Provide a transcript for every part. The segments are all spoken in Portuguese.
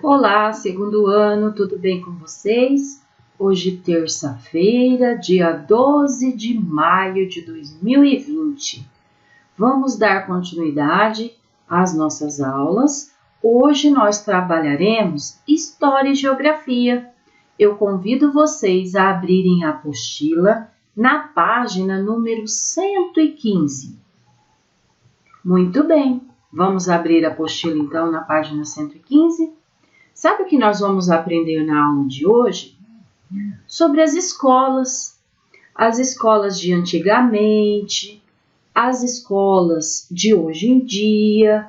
Olá, segundo ano, tudo bem com vocês? Hoje, terça-feira, dia 12 de maio de 2020. Vamos dar continuidade às nossas aulas. Hoje nós trabalharemos História e Geografia. Eu convido vocês a abrirem a apostila na página número 115. Muito bem, vamos abrir a apostila então na página 115. Sabe o que nós vamos aprender na aula de hoje? Sobre as escolas de antigamente, as escolas de hoje em dia,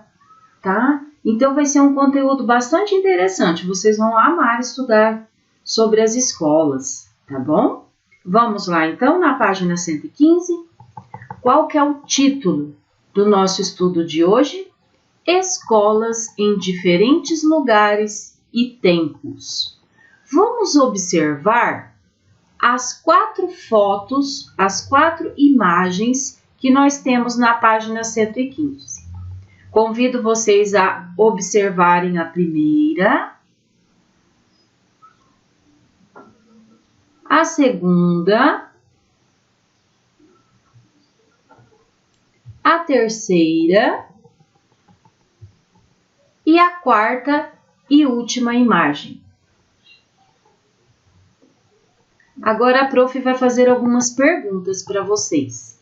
tá? Então vai ser um conteúdo bastante interessante, vocês vão amar estudar sobre as escolas, tá bom? Vamos lá então na página 115, qual que é o título do nosso estudo de hoje? Escolas em diferentes lugares e tempos. Vamos observar as 4 fotos, as 4 imagens que nós temos na página 115. Convido vocês a observarem a primeira, a segunda, a terceira e a quarta e última imagem. Agora a prof vai fazer algumas perguntas para vocês.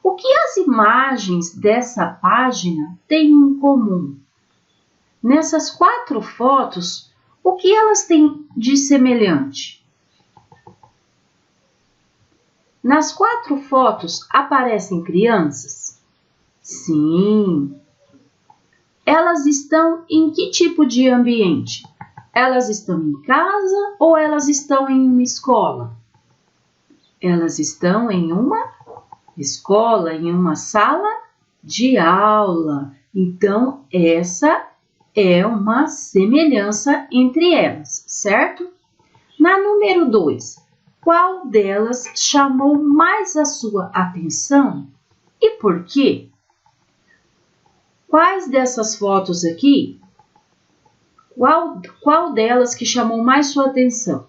O que as imagens dessa página têm em comum? Nessas 4 fotos, o que elas têm de semelhante? Nas 4 fotos aparecem crianças? Sim. Elas estão em que tipo de ambiente? Elas estão em casa ou elas estão em uma escola? Elas estão em uma escola, em uma sala de aula. Então, essa é uma semelhança entre elas, certo? Na número 2, qual delas chamou mais a sua atenção e por quê? Quais dessas fotos aqui, qual delas que chamou mais sua atenção?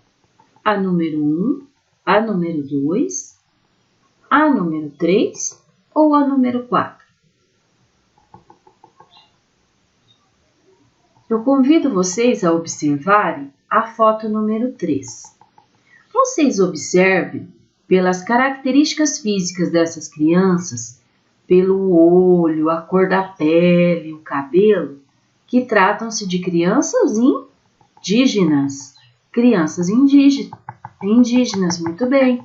A número 1, a número 2, a número 3 ou a número 4? Eu convido vocês a observarem a foto número 3. Vocês observem pelas características físicas dessas crianças, pelo olho, a cor da pele, o cabelo, que tratam-se de crianças indígenas. Crianças indígenas, muito bem.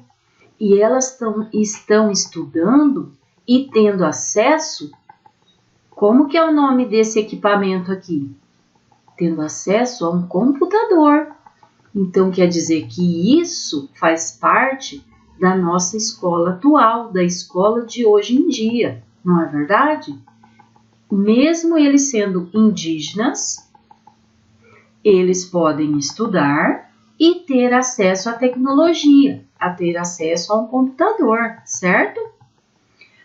E elas estão estudando e tendo acesso, como que é o nome desse equipamento aqui? Tendo acesso a um computador. Então, quer dizer que isso faz parte da nossa escola atual, da escola de hoje em dia, não é verdade? Mesmo eles sendo indígenas, eles podem estudar e ter acesso à tecnologia, a ter acesso a um computador, certo?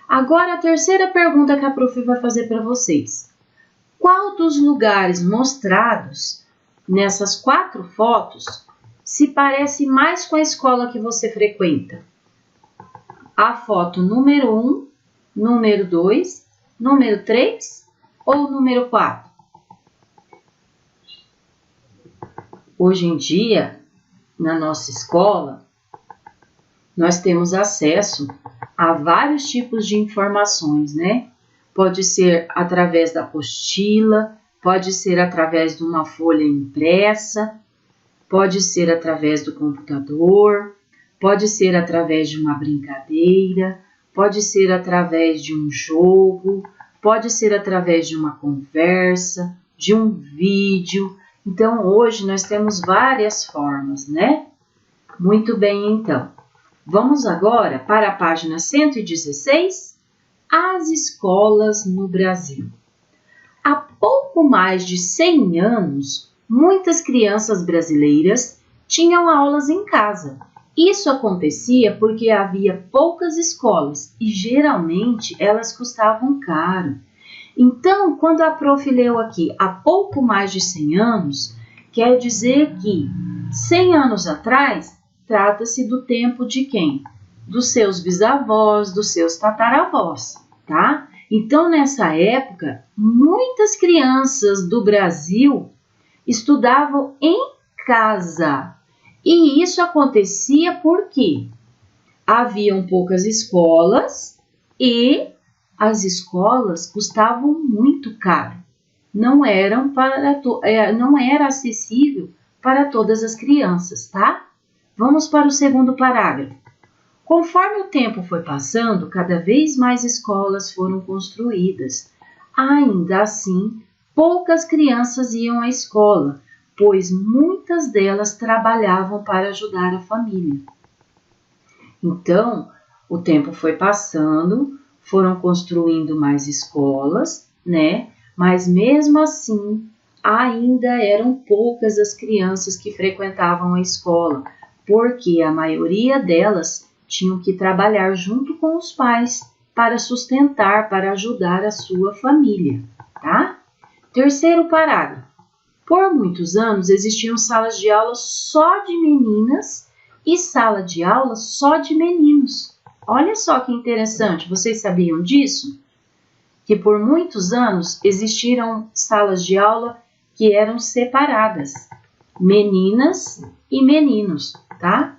Agora, a terceira pergunta que a prof vai fazer para vocês. Qual dos lugares mostrados nessas 4 fotos se parece mais com a escola que você frequenta? A foto número 1, número 2, número 3 ou número 4? Hoje em dia, na nossa escola, nós temos acesso a vários tipos de informações, né? Pode ser através da apostila, pode ser através de uma folha impressa, pode ser através do computador, pode ser através de uma brincadeira, pode ser através de um jogo, pode ser através de uma conversa, de um vídeo. Então, hoje nós temos várias formas, né? Muito bem, então. Vamos agora para a página 116, as escolas no Brasil. Há pouco mais de 100 anos, muitas crianças brasileiras tinham aulas em casa. Isso acontecia porque havia poucas escolas e geralmente elas custavam caro. Então, quando a prof leu aqui há pouco mais de 100 anos, Quer dizer que 100 anos atrás trata-se do tempo de quem? Dos seus bisavós, dos seus tataravós, tá? Então, nessa época, muitas crianças do Brasil estudavam em casa. E isso acontecia porque haviam poucas escolas e as escolas custavam muito caro. Não era acessível para todas as crianças, tá? Vamos para o segundo parágrafo. Conforme o tempo foi passando, cada vez mais escolas foram construídas. Ainda assim, poucas crianças iam à escola, pois muitas delas trabalhavam para ajudar a família. Então, o tempo foi passando, foram construindo mais escolas, né? Mas mesmo assim, ainda eram poucas as crianças que frequentavam a escola, porque a maioria delas tinham que trabalhar junto com os pais para sustentar, para ajudar a sua família, tá? Terceiro parágrafo. Por muitos anos existiam salas de aula só de meninas e sala de aula só de meninos. Olha só que interessante, vocês sabiam disso? Que por muitos anos existiram salas de aula que eram separadas, meninas e meninos, tá?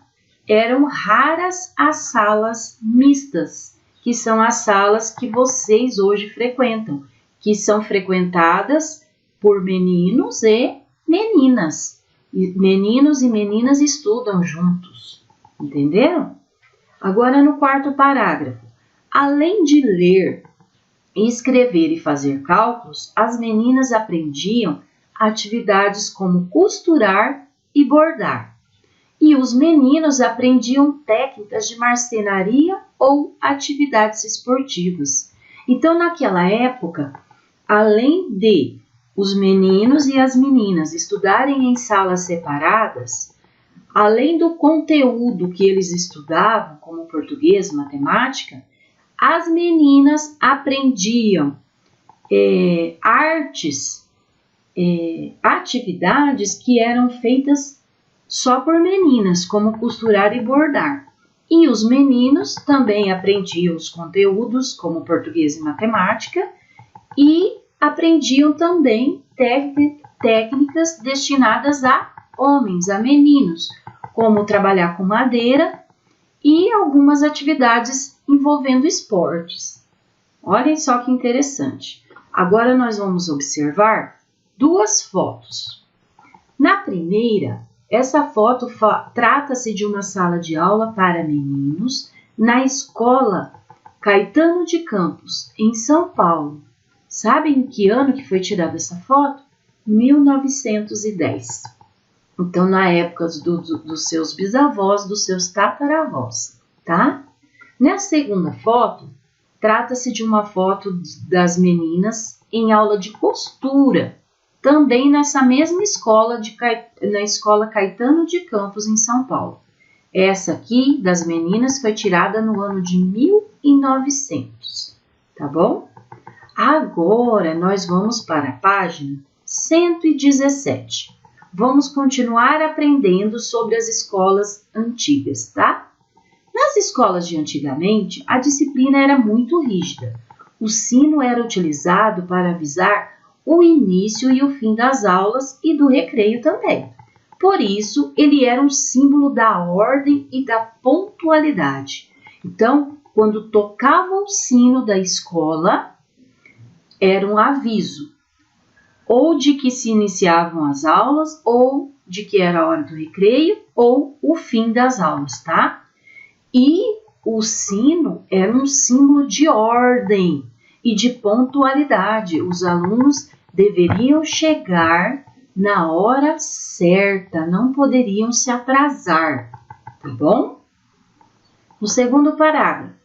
Eram raras as salas mistas, que são as salas que vocês hoje frequentam, que são frequentadas por meninos e meninas. E meninos e meninas estudam juntos, entenderam? Agora no quarto parágrafo. Além de ler, escrever e fazer cálculos, as meninas aprendiam atividades como costurar e bordar. E os meninos aprendiam técnicas de marcenaria ou atividades esportivas. Então, naquela época, além de os meninos e as meninas estudarem em salas separadas, além do conteúdo que eles estudavam, como português, matemática, as meninas aprendiam atividades que eram feitas só por meninas, como costurar e bordar. E os meninos também aprendiam os conteúdos, como português e matemática, e aprendiam também técnicas destinadas a homens, a meninos, como trabalhar com madeira e algumas atividades envolvendo esportes. Olhem só que interessante. Agora nós vamos observar duas fotos. Na primeira, essa foto trata-se de uma sala de aula para meninos na escola Caetano de Campos, em São Paulo. Sabem em que ano que foi tirada essa foto? 1910. Então, na época dos seus bisavós, dos seus tataravós, tá? Na segunda foto, trata-se de uma foto das meninas em aula de costura, também nessa mesma escola, na escola Caetano de Campos, em São Paulo. Essa aqui, das meninas, foi tirada no ano de 1900, tá bom? Agora, nós vamos para a página 117. Vamos continuar aprendendo sobre as escolas antigas, tá? Nas escolas de antigamente, a disciplina era muito rígida. O sino era utilizado para avisar o início e o fim das aulas e do recreio também. Por isso, ele era um símbolo da ordem e da pontualidade. Então, quando tocava o sino da escola, era um aviso, ou de que se iniciavam as aulas, ou de que era a hora do recreio, ou o fim das aulas, tá? E o sino era um símbolo de ordem e de pontualidade. Os alunos deveriam chegar na hora certa, não poderiam se atrasar, tá bom? No segundo parágrafo,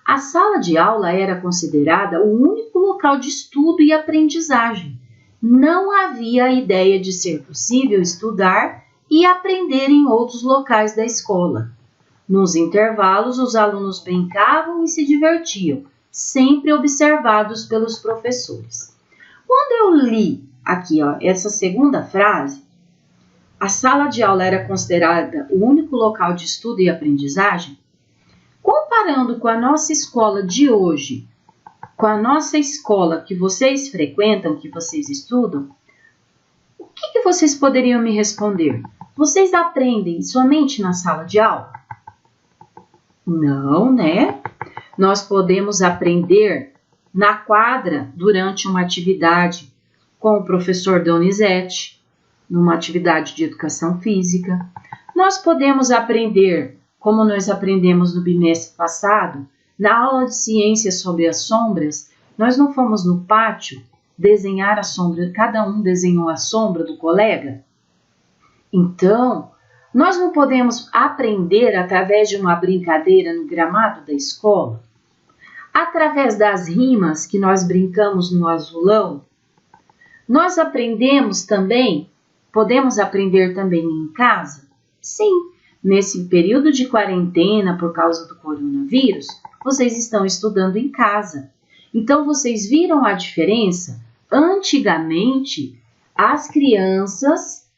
a sala de aula era considerada o único local de estudo e aprendizagem. Não havia a ideia de ser possível estudar e aprender em outros locais da escola. Nos intervalos, os alunos brincavam e se divertiam, sempre observados pelos professores. Quando eu li aqui, essa segunda frase, a sala de aula era considerada o único local de estudo e aprendizagem? Comparando com a nossa escola de hoje, com a nossa escola que vocês frequentam, que vocês estudam, o que vocês poderiam me responder? Vocês aprendem somente na sala de aula? Não, né? Nós podemos aprender na quadra durante uma atividade com o professor Donizete, numa atividade de educação física. Nós podemos aprender, como nós aprendemos no bimestre passado, na aula de ciências sobre as sombras, nós não fomos no pátio desenhar a sombra, cada um desenhou a sombra do colega? Então, nós não podemos aprender através de uma brincadeira no gramado da escola? Através das rimas que nós brincamos no azulão? Nós aprendemos também, podemos aprender também em casa? Sim, nesse período de quarentena por causa do coronavírus, vocês estão estudando em casa. Então, vocês viram a diferença? Antigamente, as crianças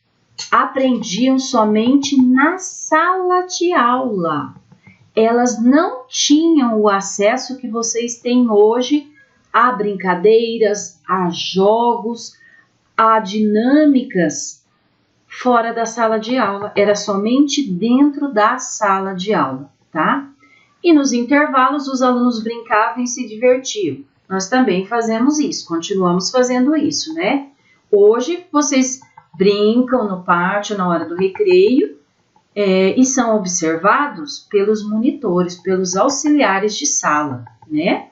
aprendiam somente na sala de aula. Elas não tinham o acesso que vocês têm hoje a brincadeiras, a jogos, a dinâmicas fora da sala de aula. Era somente dentro da sala de aula, tá? E nos intervalos os alunos brincavam e se divertiam. Nós também fazemos isso, continuamos fazendo isso, né? Hoje vocês brincam no pátio na hora do recreio e são observados pelos monitores, pelos auxiliares de sala, né?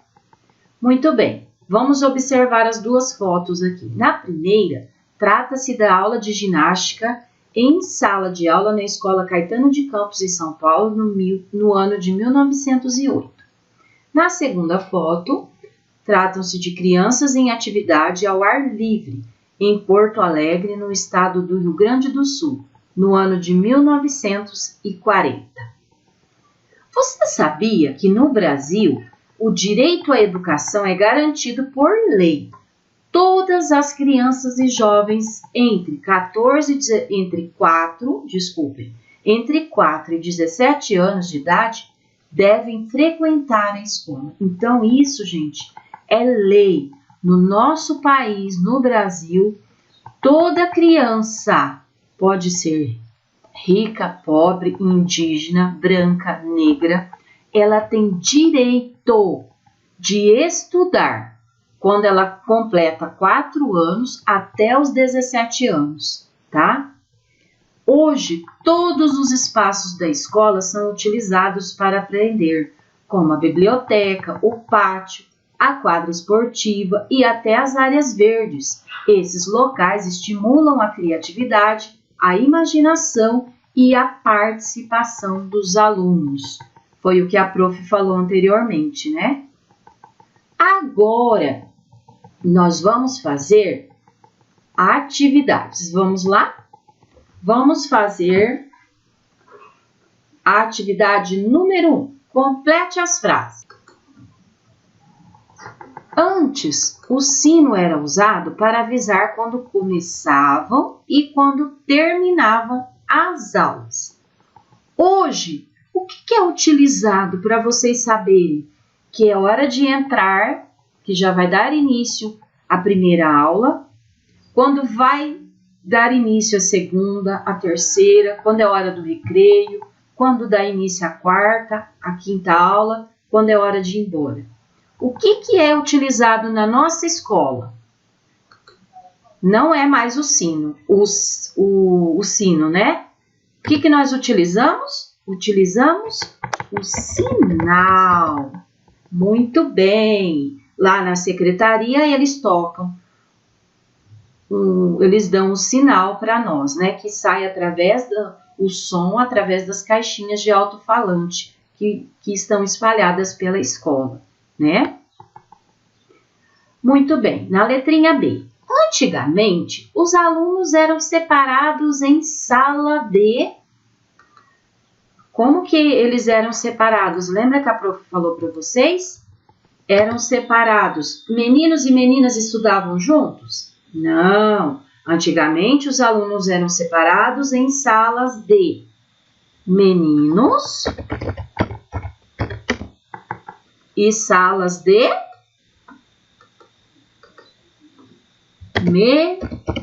Muito bem, vamos observar as duas fotos aqui. Na primeira, trata-se da aula de ginástica em sala de aula na Escola Caetano de Campos, em São Paulo, no ano de 1908. Na segunda foto, tratam-se de crianças em atividade ao ar livre, em Porto Alegre, no estado do Rio Grande do Sul, no ano de 1940. Você sabia que no Brasil o direito à educação é garantido por lei? Todas as crianças e jovens entre 4 e 17 anos de idade devem frequentar a escola. Então, isso, gente, é lei. No nosso país, no Brasil, toda criança pode ser rica, pobre, indígena, branca, negra, ela tem direito de estudar quando ela completa 4 anos até os 17 anos, tá? Hoje, todos os espaços da escola são utilizados para aprender, como a biblioteca, o pátio, a quadra esportiva e até as áreas verdes. Esses locais estimulam a criatividade, a imaginação e a participação dos alunos. Foi o que a prof falou anteriormente, né? Agora, nós vamos fazer atividades. Vamos lá? Vamos fazer a atividade número 1. Complete as frases. Antes, o sino era usado para avisar quando começavam e quando terminavam as aulas. Hoje, o que é utilizado para vocês saberem que é hora de entrar, que já vai dar início à primeira aula, quando vai dar início à segunda, à terceira, quando é hora do recreio, quando dá início à quarta, à quinta aula, quando é hora de ir embora. O que é utilizado na nossa escola? Não é mais o sino, o sino, né? O que nós utilizamos? Utilizamos o sinal. Muito bem. Lá na secretaria eles tocam, eles dão o sinal para nós, né? Que sai através o som através das caixinhas de alto-falante que estão espalhadas pela escola, né? Muito bem, na letrinha B. Antigamente, os alunos eram separados em sala de... Como que eles eram separados? Lembra que a prof falou para vocês? Eram separados. Meninos e meninas estudavam juntos? Não. Antigamente, os alunos eram separados em salas de meninos e salas de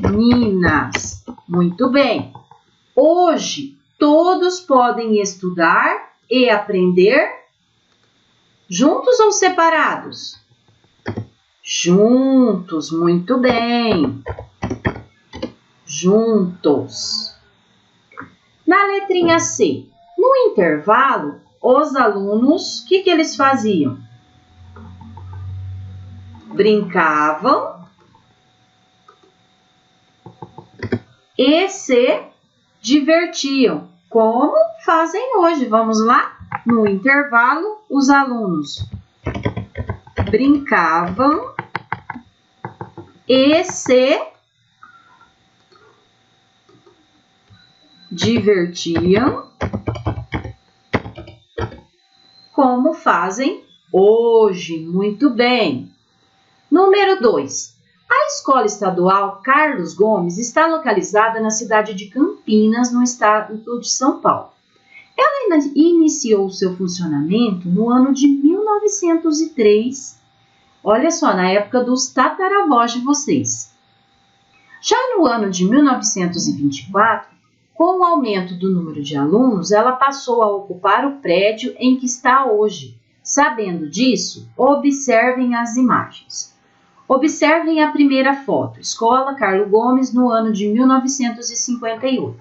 meninas. Muito bem. Hoje, todos podem estudar e aprender juntos ou separados? Juntos, muito bem. Juntos. Na letrinha C, no intervalo, os alunos, o que eles faziam? Brincavam e se divertiam, como fazem hoje. Vamos lá? No intervalo, os alunos brincavam e se divertiam, como fazem hoje. Muito bem. Número 2. A Escola Estadual Carlos Gomes está localizada na cidade de Campinas, no estado de São Paulo. Ela iniciou seu funcionamento no ano de 1903, olha só, na época dos tataravós de vocês. Já no ano de 1924, com o aumento do número de alunos, ela passou a ocupar o prédio em que está hoje. Sabendo disso, observem as imagens. Observem a primeira foto, Escola Carlos Gomes, no ano de 1958.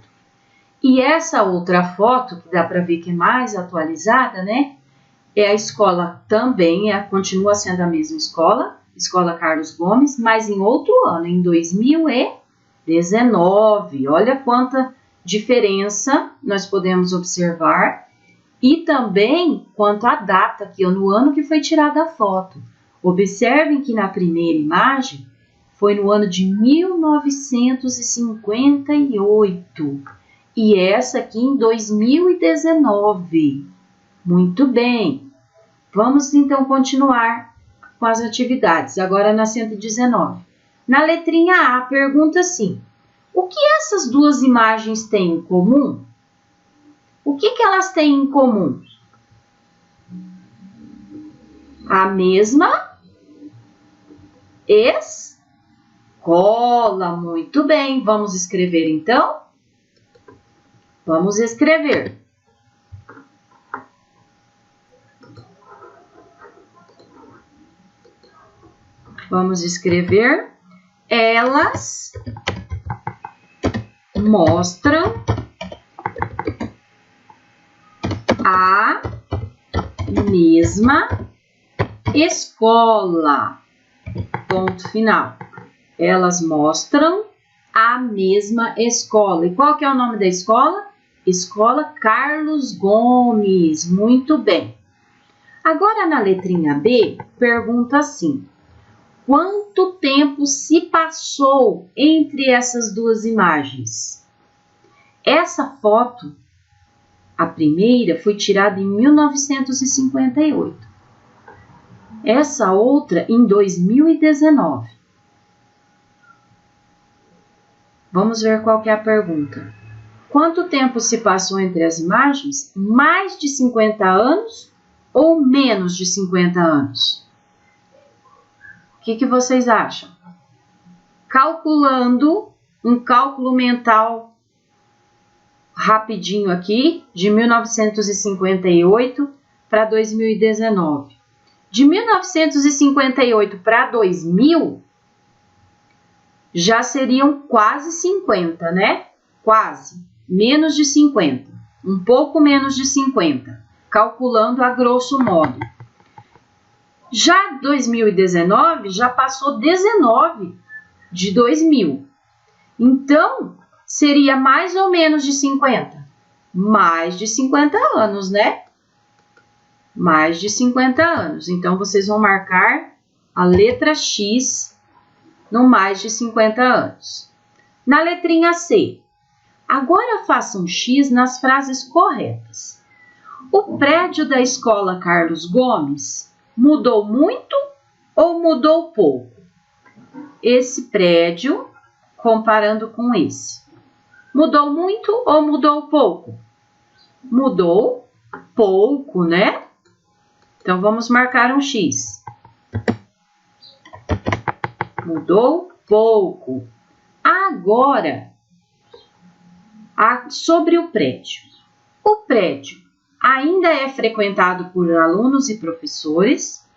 E essa outra foto, que dá para ver que é mais atualizada, né? É a escola também, continua sendo a mesma escola, Escola Carlos Gomes, mas em outro ano, em 2019. Olha quanta diferença nós podemos observar. E também quanto à data, que é no ano que foi tirada a foto. Observem que na primeira imagem foi no ano de 1958 e essa aqui em 2019. Muito bem. Vamos então continuar com as atividades, agora na 119. Na letrinha A, pergunta assim: o que essas duas imagens têm em comum? O que elas têm em comum? A mesma escola. Muito bem. Vamos escrever então? Vamos escrever. Vamos escrever. Elas mostram a mesma escola. Ponto final. Elas mostram a mesma escola. E qual que é o nome da escola? Escola Carlos Gomes. Muito bem. Agora na letrinha B, pergunta assim: quanto tempo se passou entre essas duas imagens? Essa foto, a primeira, foi tirada em 1958. Essa outra em 2019. Vamos ver qual que é a pergunta. Quanto tempo se passou entre as imagens? Mais de 50 anos ou menos de 50 anos? O que vocês acham? Calculando, um cálculo mental rapidinho aqui, de 1958 para 2019. De 1958 para 2000, já seriam quase 50, né? Quase. Menos de 50. Um pouco menos de 50. Calculando a grosso modo. Já 2019, já passou 19 de 2000. Então, seria mais ou menos de 50? Mais de 50 anos, né? Mais de 50 anos. Então, vocês vão marcar a letra X no mais de 50 anos. Na letrinha C, agora faça um X nas frases corretas. O prédio da Escola Carlos Gomes mudou muito ou mudou pouco? Esse prédio comparando com esse. Mudou muito ou mudou pouco? Mudou pouco, né? Então, vamos marcar um X. Mudou pouco. Agora, sobre o prédio. O prédio ainda é frequentado por alunos e professores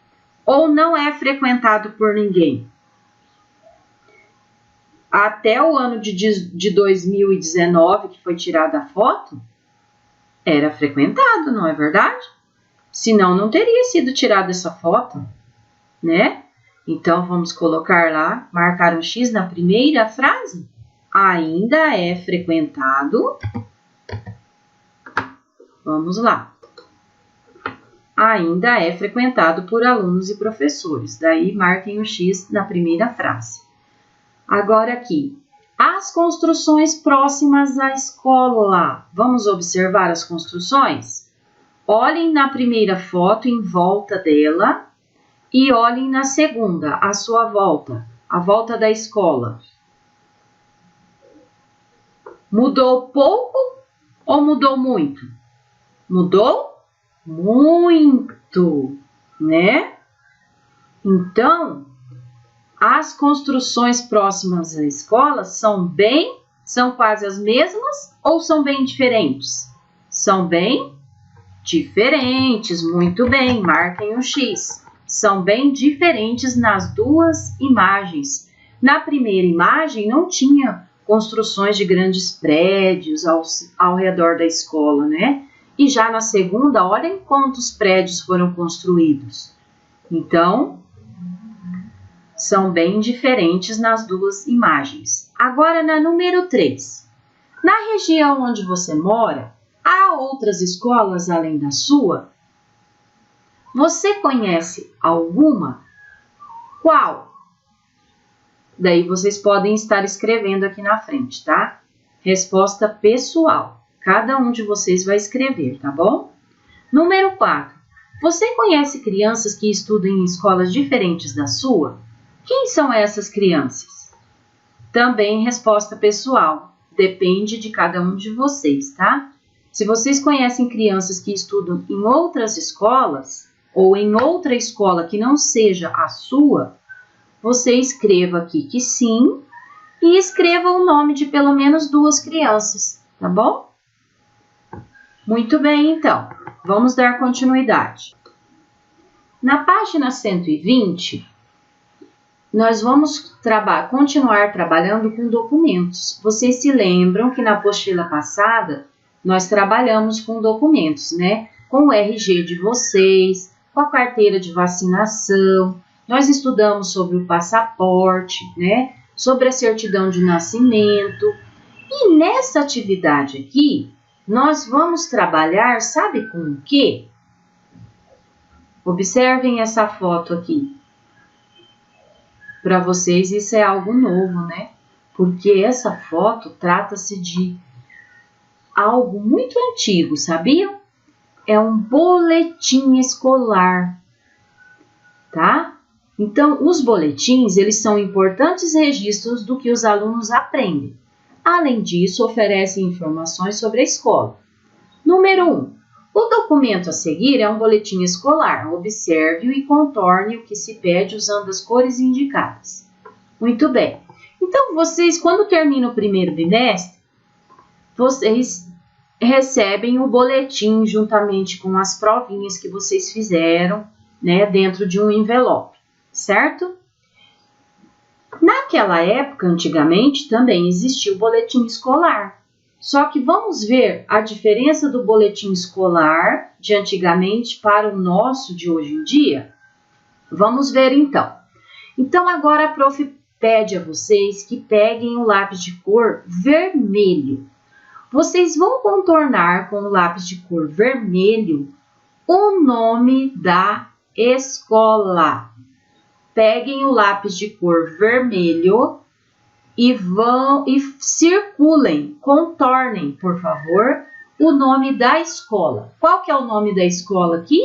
ou não é frequentado por ninguém? Até o ano de 2019, que foi tirada a foto, era frequentado, não é verdade? Senão, não teria sido tirada essa foto, né? Então, vamos colocar lá, marcar um X na primeira frase. Ainda é frequentado. Vamos lá. Ainda é frequentado por alunos e professores. Daí, marquem o X na primeira frase. Agora aqui, as construções próximas à escola. Vamos observar as construções? Olhem na primeira foto em volta dela e olhem na segunda, à sua volta, a volta da escola. Mudou pouco ou mudou muito? Mudou muito, né? Então, as construções próximas à escola são quase as mesmas ou são bem diferentes? São bem diferentes, muito bem, marquem um X. São bem diferentes nas duas imagens. Na primeira imagem não tinha construções de grandes prédios ao redor da escola, né? E já na segunda, olhem quantos prédios foram construídos. Então, são bem diferentes nas duas imagens. Agora, na número 3. Na região onde você mora, há outras escolas além da sua? Você conhece alguma? Qual? Daí vocês podem estar escrevendo aqui na frente, tá? Resposta pessoal. Cada um de vocês vai escrever, tá bom? Número 4. Você conhece crianças que estudam em escolas diferentes da sua? Quem são essas crianças? Também resposta pessoal. Depende de cada um de vocês, tá? Se vocês conhecem crianças que estudam em outras escolas ou em outra escola que não seja a sua, você escreva aqui que sim e escreva o nome de pelo menos 2 crianças, tá bom? Muito bem, então. Vamos dar continuidade. Na página 120, nós vamos continuar trabalhando com documentos. Vocês se lembram que na apostila passada nós trabalhamos com documentos, né? Com o RG de vocês, com a carteira de vacinação. Nós estudamos sobre o passaporte, né? Sobre a certidão de nascimento. E nessa atividade aqui, nós vamos trabalhar, sabe com o quê? Observem essa foto aqui. Para vocês isso é algo novo, né? Porque essa foto trata-se de algo muito antigo, sabiam? É um boletim escolar, tá? Então, os boletins, eles são importantes registros do que os alunos aprendem. Além disso, oferecem informações sobre a escola. Número 1. O documento a seguir é um boletim escolar. Observe-o e contorne o que se pede usando as cores indicadas. Muito bem. Então, vocês, quando termina o primeiro bimestre, vocês recebem o boletim juntamente com as provinhas que vocês fizeram, né, dentro de um envelope, certo? Naquela época, antigamente, também existia o boletim escolar. Só que vamos ver a diferença do boletim escolar de antigamente para o nosso de hoje em dia? Vamos ver então. Então agora a prof pede a vocês que peguem o lápis de cor vermelho. Vocês vão contornar com o lápis de cor vermelho o nome da escola. Peguem o lápis de cor vermelho e circulem, contornem, por favor, o nome da escola. Qual que é o nome da escola aqui?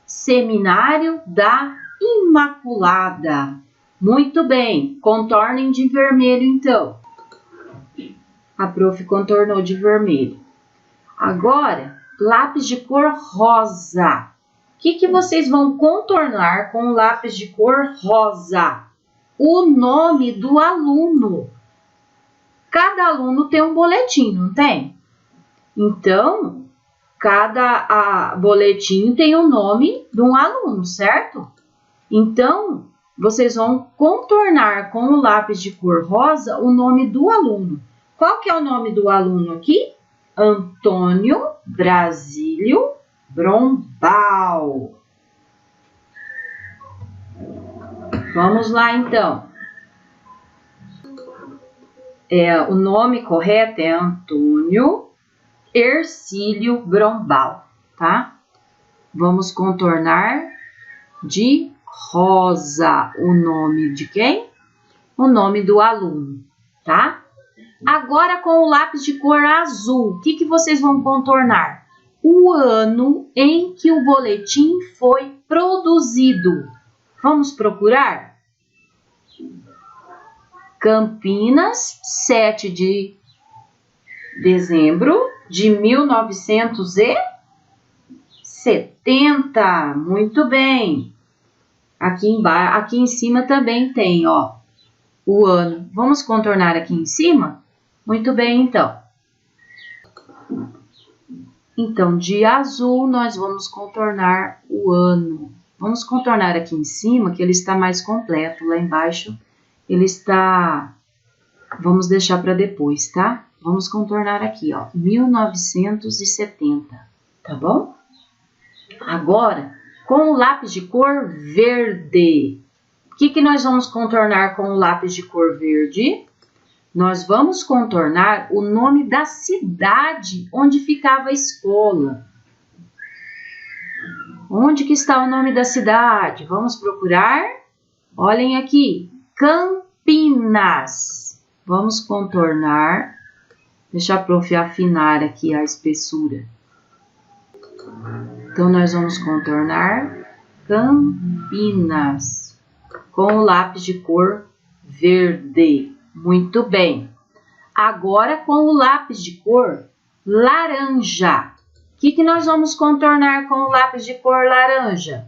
Seminário da Imaculada. Muito bem, contornem de vermelho então. A prof contornou de vermelho. Agora, lápis de cor rosa. O que vocês vão contornar com o lápis de cor rosa? O nome do aluno. Cada aluno tem um boletim, não tem? Então, cada boletim tem o nome de um aluno, certo? Então, vocês vão contornar com o lápis de cor rosa o nome do aluno. Qual que é o nome do aluno aqui? Antônio Brasílio Brombal. Vamos lá, então. O nome correto é Antônio Hercílio Brombal, tá? Vamos contornar de rosa o nome de quem? O nome do aluno, tá? Agora, com o lápis de cor azul, o que vocês vão contornar? O ano em que o boletim foi produzido. Vamos procurar? Campinas, 7 de dezembro de 1970. Muito bem. Aqui em cima também tem, ó, o ano. Vamos contornar aqui em cima? Muito bem, então. Então, de azul, nós vamos contornar o ano. Vamos contornar aqui em cima, que ele está mais completo. Lá embaixo, ele está... Vamos deixar para depois, tá? Vamos contornar aqui, ó, 1970, tá bom? Agora, com o lápis de cor verde. O que nós vamos contornar com o lápis de cor verde? Nós vamos contornar o nome da cidade onde ficava a escola. Onde que está o nome da cidade? Vamos procurar? Olhem aqui, Campinas. Vamos contornar. Deixa a prof afinar aqui a espessura. Então, nós vamos contornar Campinas com o lápis de cor verde. Muito bem. Agora, com o lápis de cor laranja. O que nós vamos contornar com o lápis de cor laranja?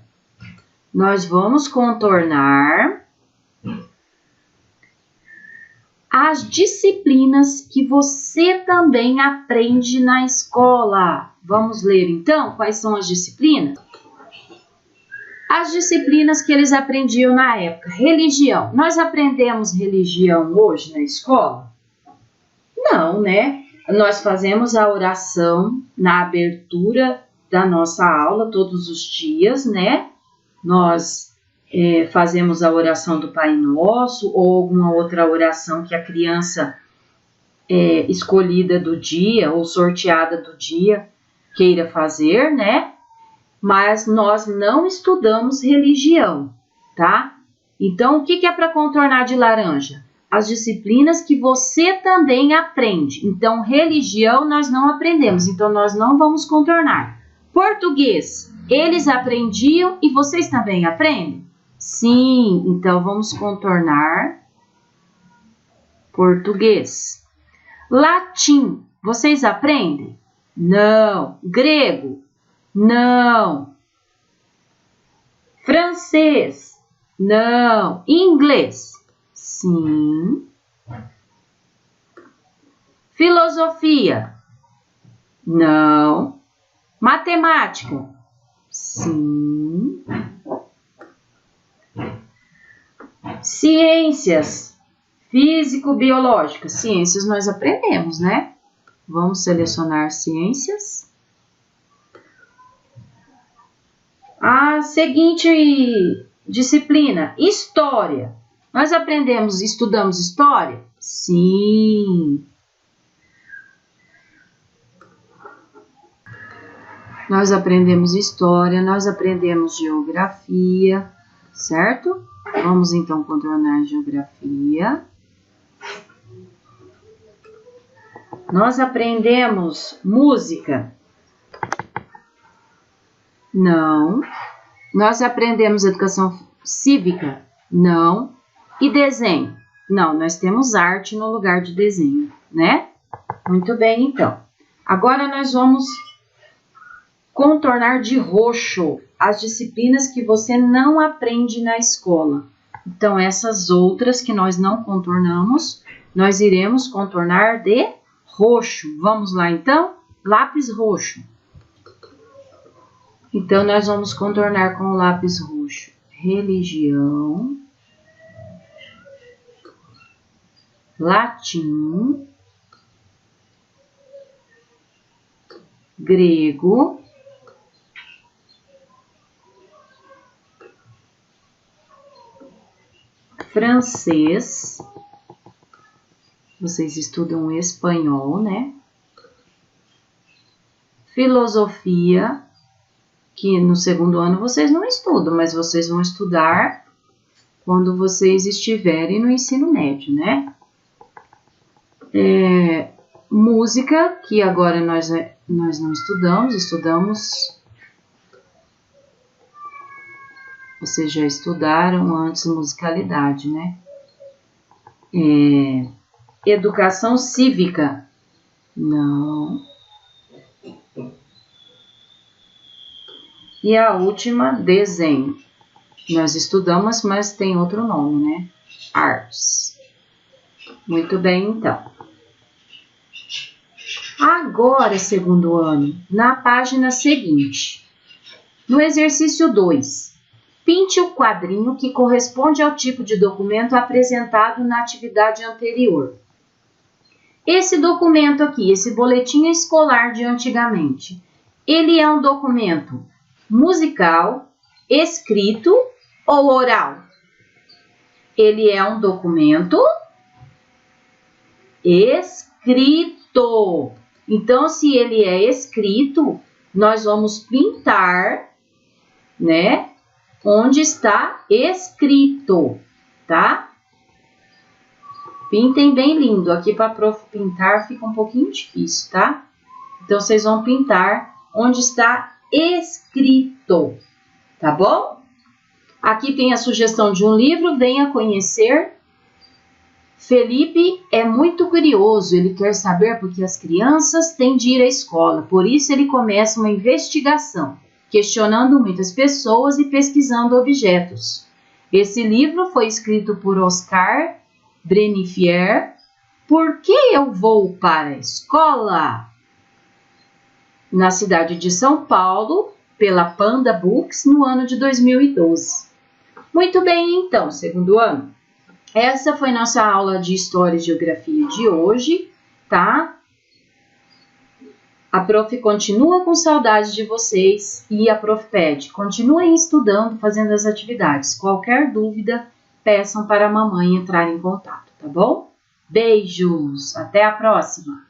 Nós vamos contornar as disciplinas que você também aprende na escola. Vamos ler, então, quais são as disciplinas? As disciplinas que eles aprendiam na época. Religião. Nós aprendemos religião hoje na escola? Não, né? Nós fazemos a oração na abertura da nossa aula todos os dias, né? Nós fazemos a oração do Pai Nosso ou alguma outra oração que a criança escolhida do dia ou sorteada do dia queira fazer, né? Mas nós não estudamos religião, tá? Então, o que é para contornar de laranja? As disciplinas que você também aprende. Então, religião nós não aprendemos, então nós não vamos contornar. Português, eles aprendiam e vocês também aprendem? Sim, então vamos contornar português. Latim, vocês aprendem? Não. Grego? Não. Francês? Não. Inglês? Sim. Filosofia? Não. Matemática? Sim. Ciências? Físico-biológicas? Ciências nós aprendemos, né? Vamos selecionar ciências. A seguinte disciplina, história. Nós estudamos história? Sim. Nós aprendemos história, nós aprendemos geografia, certo? Vamos então contornar geografia. Nós aprendemos música? Não. Nós aprendemos educação cívica? Não. E desenho? Não, nós temos arte no lugar de desenho, né? Muito bem, então. Agora nós vamos contornar de roxo as disciplinas que você não aprende na escola. Então, essas outras que nós não contornamos, nós iremos contornar de roxo. Vamos lá, então? Lápis roxo. Então, nós vamos contornar com o lápis roxo. Religião. Latim. Grego. Francês. Vocês estudam espanhol, né? Filosofia, que no segundo ano vocês não estudam, mas vocês vão estudar quando vocês estiverem no ensino médio, né? Música, que agora nós não estudamos. Vocês já estudaram antes musicalidade, né? Educação cívica. Não. E a última, desenho. Nós estudamos, mas tem outro nome, né? Artes. Muito bem, então. Agora, segundo ano, na página seguinte, no exercício 2, pinte o quadrinho que corresponde ao tipo de documento apresentado na atividade anterior. Esse documento aqui, esse boletim escolar de antigamente, ele é um documento musical, escrito ou oral? Ele é um documento escrito. Então, se ele é escrito, nós vamos pintar, né? Onde está escrito, tá? Pintem bem lindo. Aqui para prof pintar fica um pouquinho difícil, tá? Então, vocês vão pintar onde está escrito, tá bom? Aqui tem a sugestão de um livro, venha conhecer. Felipe é muito curioso, ele quer saber porque as crianças têm de ir à escola, por isso ele começa uma investigação, questionando muitas pessoas e pesquisando objetos. Esse livro foi escrito por Oscar Brenifier. Por que eu vou para a escola? Na cidade de São Paulo, pela Panda Books, no ano de 2012. Muito bem, então, segundo ano. Essa foi nossa aula de História e Geografia de hoje, tá? A prof continua com saudade de vocês e a prof pede, continuem estudando, fazendo as atividades. Qualquer dúvida, peçam para a mamãe entrar em contato, tá bom? Beijos, até a próxima!